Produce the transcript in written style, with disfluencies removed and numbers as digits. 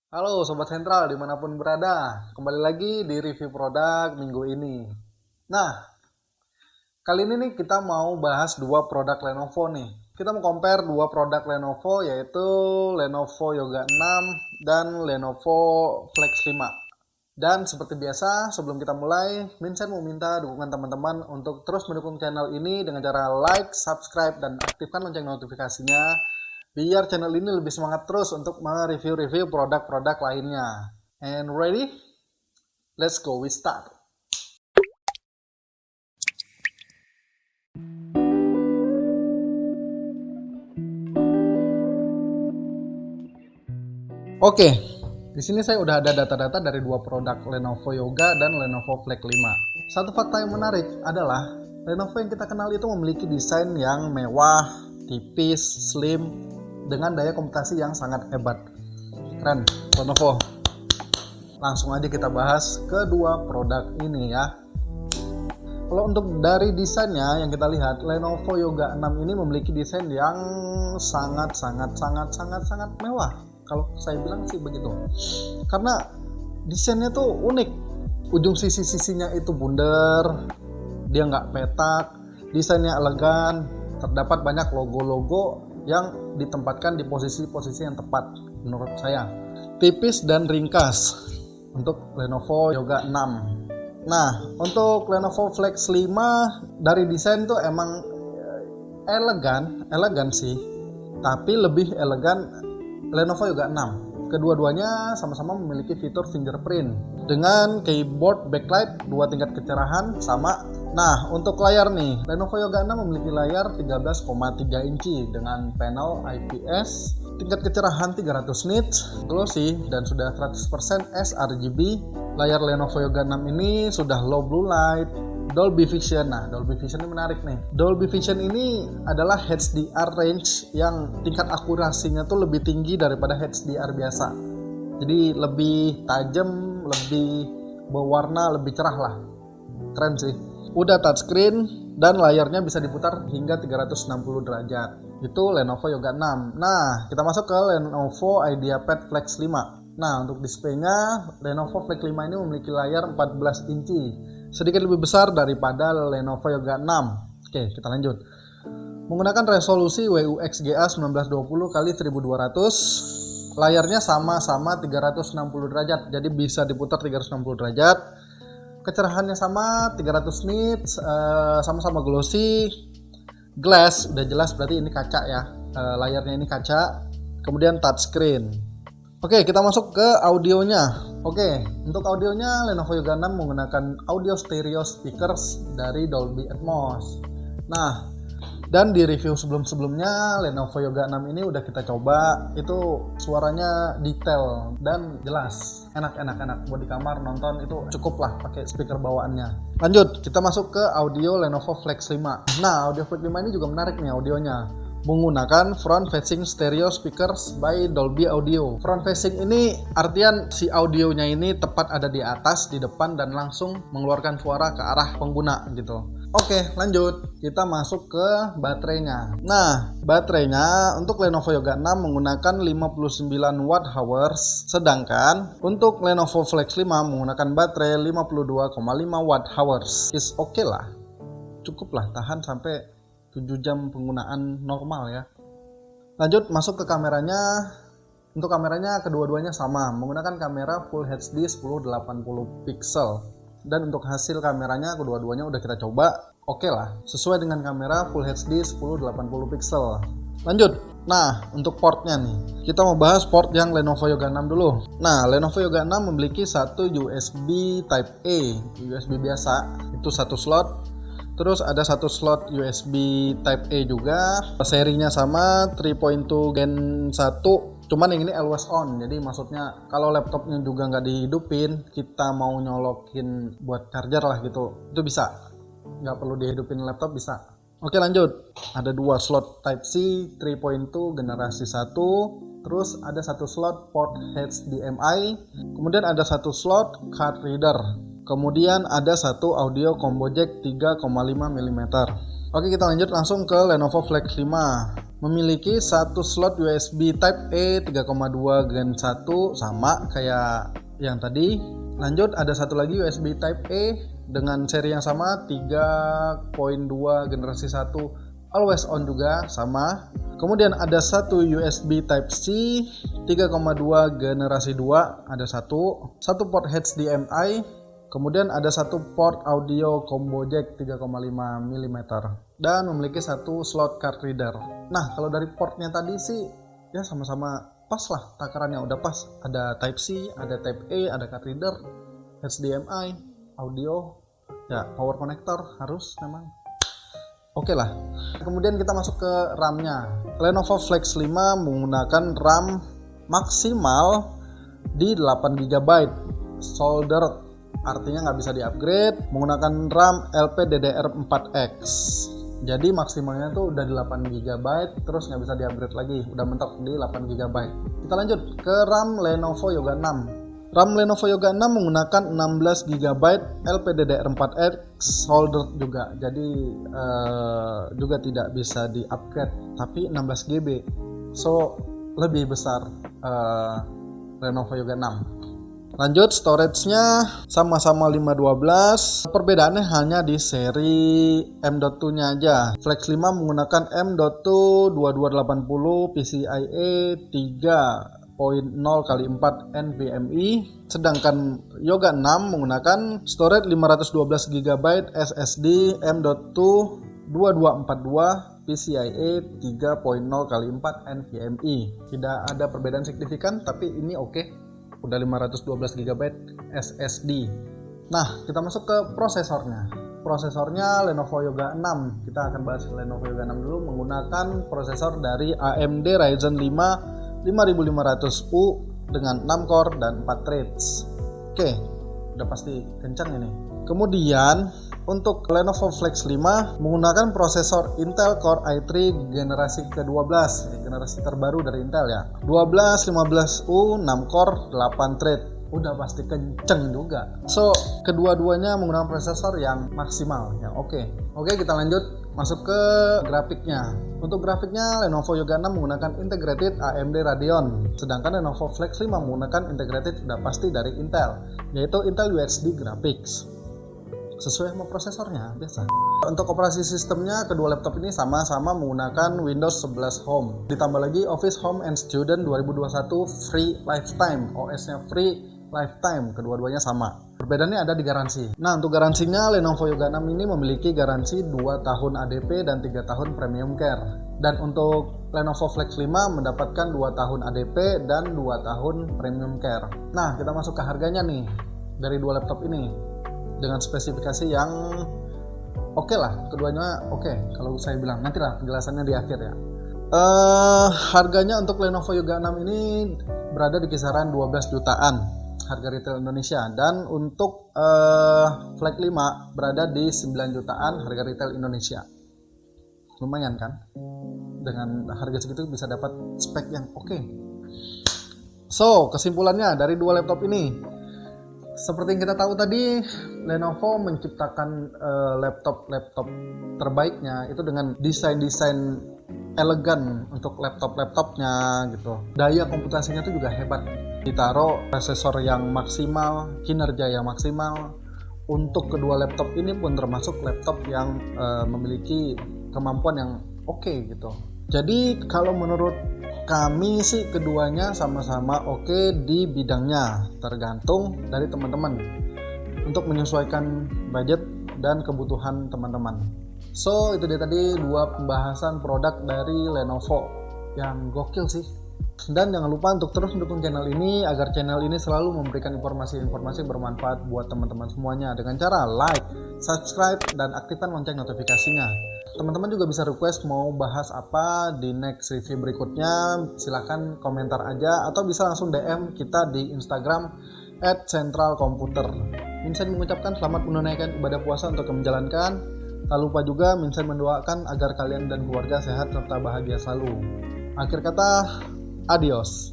Halo Sobat Sentral dimanapun berada, kembali lagi di review produk minggu ini. Nah, kali ini nih kita mau bahas dua produk Lenovo nih. Kita mau compare dua produk Lenovo yaitu Lenovo Yoga 6 dan Lenovo Flex 5. Dan seperti biasa, sebelum kita mulai, Vincent mau minta dukungan teman-teman untuk terus mendukung channel ini dengan cara like, subscribe, dan aktifkan lonceng notifikasinya biar channel ini lebih semangat terus untuk mereview-review produk-produk lainnya. And ready? Let's go, we start. Oke, di sini saya udah ada data-data dari dua produk Lenovo Yoga dan Lenovo Flex 5. Satu fakta yang menarik adalah Lenovo yang kita kenal itu memiliki desain yang mewah, tipis, slim, dengan daya komputasi yang sangat hebat. Keren, Lenovo. Langsung aja kita bahas kedua produk ini ya. Kalau untuk dari desainnya yang kita lihat, Lenovo Yoga 6 ini memiliki desain yang sangat mewah. Kalau saya bilang sih begitu. Karena desainnya tuh unik. Ujung sisi-sisinya itu bundar, dia nggak petak, desainnya elegan, terdapat banyak logo-logo yang ditempatkan di posisi-posisi yang tepat menurut saya. Tipis dan ringkas untuk Lenovo Yoga 6. Nah, untuk Lenovo Flex 5 dari desain tuh emang elegan sih. Tapi lebih elegan Lenovo Yoga 6. Kedua-duanya sama-sama memiliki fitur fingerprint dengan keyboard backlight 2 tingkat kecerahan sama. Nah, untuk layar nih, Lenovo Yoga 6 memiliki layar 13,3 inci dengan panel IPS, tingkat kecerahan 300 nits, glossy dan sudah 100% sRGB. Layar Lenovo Yoga 6 ini sudah low blue light, Dolby Vision. Nah, Dolby Vision ini menarik nih. Dolby Vision ini adalah HDR range yang tingkat akurasinya tuh lebih tinggi daripada HDR biasa. Jadi lebih tajam, lebih berwarna, lebih cerah lah. Keren sih. Udah touchscreen dan layarnya bisa diputar hingga 360 derajat. Itu Lenovo Yoga 6. Nah, kita masuk ke Lenovo IdeaPad Flex 5. Nah, untuk displaynya Lenovo Flex 5 ini memiliki layar 14 inci. Sedikit lebih besar daripada Lenovo Yoga 6. Oke, kita lanjut. Menggunakan resolusi WUXGA 1920x1200, layarnya sama-sama 360 derajat, jadi bisa diputar 360 derajat. Kecerahannya sama 300 nits, sama-sama glossy. Glass, udah jelas berarti ini kaca ya. Layarnya ini kaca. Kemudian touchscreen. Oke, kita masuk ke audionya. Oke, untuk audionya Lenovo Yoga 6 menggunakan audio stereo speakers dari Dolby Atmos. Nah, dan di review sebelum-sebelumnya Lenovo Yoga 6 ini udah kita coba, itu suaranya detail dan jelas. Enak buat di kamar nonton itu cukup lah pakai speaker bawaannya. Lanjut, kita masuk ke audio Lenovo Flex 5. Nah, audio Flex 5 ini juga menarik nih audionya. Menggunakan front facing stereo speakers by Dolby Audio. Front facing ini artian si audionya ini tepat ada di atas, di depan, dan langsung mengeluarkan suara ke arah pengguna gitu. Oke, lanjut. Kita masuk ke baterainya. Nah, baterainya untuk Lenovo Yoga 6 menggunakan 59 watt hours, sedangkan untuk Lenovo Flex 5 menggunakan baterai 52,5 watt hours. Is oke lah. Cukup lah, tahan sampai 7 jam penggunaan normal ya. Lanjut masuk ke kameranya. Untuk kameranya kedua-duanya sama, menggunakan kamera Full HD 1080 pixel. Dan untuk hasil kameranya kedua-duanya udah kita coba, oke lah, sesuai dengan kamera Full HD 1080 pixel. Lanjut. Nah, untuk portnya nih, kita mau bahas port yang Lenovo Yoga 6 dulu. Nah, Lenovo Yoga 6 memiliki satu USB Type A, USB biasa, itu satu slot. Terus ada satu slot USB Type A juga. Serinya sama 3.2 Gen 1. Cuman yang ini always on. Jadi maksudnya kalau laptopnya juga nggak dihidupin, kita mau nyolokin buat charger lah gitu, itu bisa. Nggak perlu dihidupin laptop, bisa. Oke, lanjut. Ada dua slot Type C 3.2 generasi 1. Terus ada satu slot port HDMI. Kemudian ada satu slot card reader. Kemudian ada satu audio combo jack 3,5 mm. Oke, kita lanjut langsung ke Lenovo Flex 5. memiliki satu slot USB Type A 3,2 Gen 1 sama kayak yang tadi. Lanjut ada satu lagi USB Type A dengan seri yang sama 3.2 generasi 1 always on juga sama. Kemudian ada satu USB Type C 3,2 generasi 2 ada satu port HDMI, kemudian ada satu port audio combo jack 3,5 mm dan memiliki satu slot card reader. Nah kalau dari portnya tadi sih ya sama-sama pas lah, takarannya udah pas. Ada Type C, ada Type A, ada card reader, HDMI, audio, ya power connector harus memang. Oke lah. Kemudian kita masuk ke RAM-nya. Lenovo Flex 5 menggunakan RAM maksimal di 8 GB solder, artinya nggak bisa di-upgrade, menggunakan RAM LPDDR4X. Jadi maksimalnya tuh udah di 8 GB, terus nggak bisa di-upgrade lagi, udah mentok di 8 GB. Kita lanjut ke RAM Lenovo Yoga 6. RAM Lenovo Yoga 6 menggunakan 16 GB LPDDR4X solder juga, jadi juga tidak bisa di-upgrade, tapi 16 GB, so lebih besar Lenovo Yoga 6. Lanjut, storage-nya sama-sama 512. Perbedaannya hanya di seri M.2-nya aja. Flex 5 menggunakan M.2 2280 PCIe 3.0x4 NVMe, sedangkan Yoga 6 menggunakan storage 512 GB SSD M.2 2242 PCIe 3.0x4 NVMe. Tidak ada perbedaan signifikan, tapi ini oke. Udah 512 GB SSD. Nah, kita masuk ke prosesornya. Prosesornya Lenovo Yoga 6. Kita akan bahas Lenovo Yoga 6 dulu, menggunakan prosesor dari AMD Ryzen 5 5500U dengan 6 core dan 4 threads. Oke, udah pasti kencang ini. Kemudian untuk Lenovo Flex 5 menggunakan prosesor Intel Core i3 generasi ke-12, generasi terbaru dari Intel ya. 1215U 6 core 8 thread. Udah pasti kenceng juga. So, kedua-duanya menggunakan prosesor yang maksimal ya. Oke, kita lanjut masuk ke grafiknya. Untuk grafiknya Lenovo Yoga 6 menggunakan integrated AMD Radeon, sedangkan Lenovo Flex 5 menggunakan integrated sudah pasti dari Intel, yaitu Intel UHD Graphics. Sesuai sama prosesornya biasa. Untuk operasi sistemnya kedua laptop ini sama-sama menggunakan Windows 11 Home. Ditambah lagi Office Home and Student 2021 Free Lifetime. OS-nya Free Lifetime, kedua-duanya sama. Perbedaannya ada di garansi. Nah, untuk garansinya Lenovo Yoga 6 ini memiliki garansi 2 tahun ADP dan 3 tahun Premium Care. Dan untuk Lenovo Flex 5 mendapatkan 2 tahun ADP dan 2 tahun Premium Care. Nah, kita masuk ke harganya nih dari dua laptop ini. Dengan spesifikasi yang oke lah, keduanya oke. Kalau saya bilang nantilah penjelasannya di akhir ya. Harganya untuk Lenovo Yoga 6 ini berada di kisaran 12 jutaan harga retail Indonesia, dan untuk Flex 5 berada di 9 jutaan harga retail Indonesia. Lumayan kan? Dengan harga segitu bisa dapat spek yang oke. So, kesimpulannya dari dua laptop ini, seperti yang kita tahu tadi, Lenovo menciptakan laptop terbaiknya itu dengan desain elegan untuk laptopnya gitu. Daya komputasinya itu juga hebat. Ditaruh prosesor yang maksimal, kinerja yang maksimal. Untuk kedua laptop ini pun termasuk laptop yang memiliki kemampuan yang oke gitu. Jadi kalau menurut kami sih keduanya sama-sama oke di bidangnya, tergantung dari teman-teman untuk menyesuaikan budget dan kebutuhan teman-teman. So, itu dia tadi dua pembahasan produk dari Lenovo yang gokil sih. Dan jangan lupa untuk terus mendukung channel ini agar channel ini selalu memberikan informasi-informasi bermanfaat buat teman-teman semuanya dengan cara like, subscribe, dan aktifkan lonceng notifikasinya. Teman-teman juga bisa request mau bahas apa di next review berikutnya, silahkan komentar aja atau bisa langsung DM kita di Instagram @centralcomputer. Minsan mengucapkan selamat menunaikan ibadah puasa untuk yang menjalankan. Tak lupa juga Minsan mendoakan agar kalian dan keluarga sehat serta bahagia selalu. Akhir kata, adios.